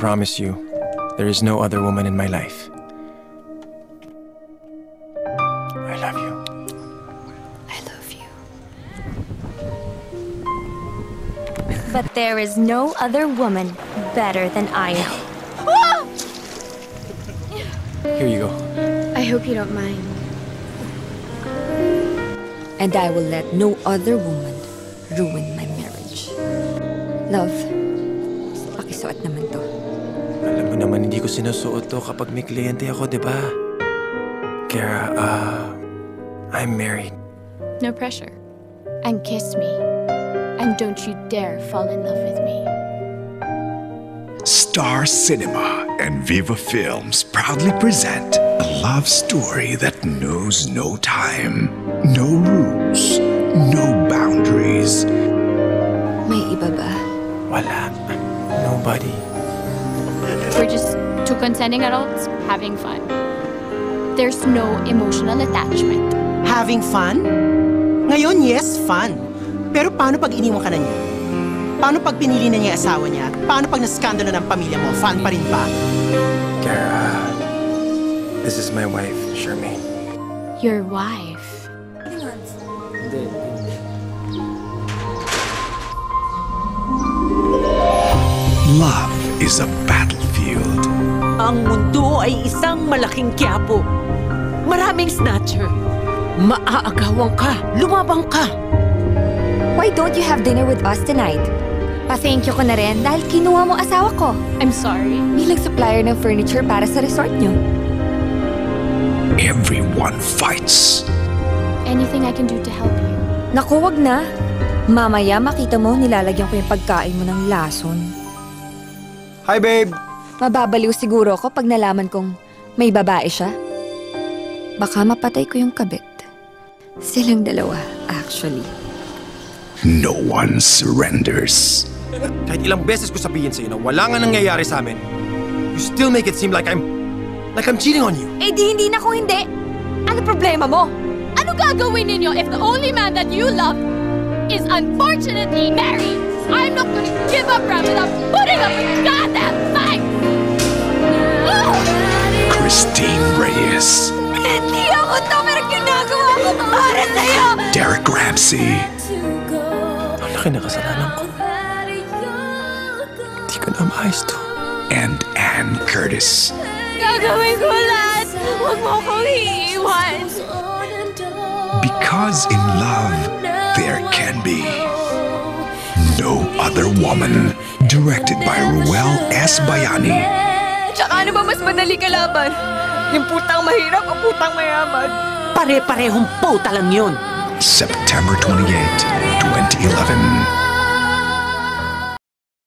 promise you, there is no other woman in my life. I love you. I love you. But there is no other woman better than I am. Here you go. I hope you don't mind. And I will let no other woman ruin my marriage. Love, pakisuot naman to. Alam mo naman hindi ko sinusuot to kapag may kliyente ako, di ba? Kara, I'm married. No pressure. And kiss me. And don't you dare fall in love with me. Star Cinema and Viva Films proudly present a love story that knows no time, no rules, no boundaries. May iba ba? Wala. Nobody. We're just two consenting adults having fun. There's no emotional attachment. Having fun? Ngayon, yes, fun. Pero paano pag iniwan ka na niya? Paano pag pinili na niya asawa niya? Paano pag naskandalo ng pamilya mo? Fun pa rin ba? Kara, this is my wife, Charmaine. Your wife. Love is a battlefield. Ang mundo ay isang malaking quiapo. Maraming snatcher. Maaagawan ka, lumabang ka. Why don't you have dinner with us tonight? Pa-thank you ko na rin dahil kinuha mo asawa ko. I'm sorry. Bilang supplier ng furniture para sa resort nyo. Everyone fights. Anything I can do to help you? Naku, wag na. Mamaya makita mo nilalagyan ko yung pagkain mo ng lason. Hi, babe! Mababaliw siguro ako pag nalaman kong may babae siya. Baka mapatay ko yung kabit. Silang dalawa, actually. No one surrenders. Kahit ilang beses ko sabihin sa'yo na wala nga nangyayari sa amin, you still make it seem like I'm cheating on you. Eh di hindi na kung hindi. Ano problema mo? Ano gagawin ninyo if the only man that you love is unfortunately married? I'm not gonna give up, Ram, without putting up a goddamn fight! Christine Reyes. Hindi ako to, pero ginagawa ko para sa'yo! Derek Ramsey. Ang laki na kasalanan ko. Hindi ko na maayos to. And Ann Curtis. Gagawin ko lahat! Huwag mo akong iiwan! Because in love, there can be no other woman. Directed by Ruel S. Bayani. Tsaka ano ba mas madali kalaban? Yung putang mahirap o putang mayaman? Pare-parehong puta lang yun. September 28, 2011.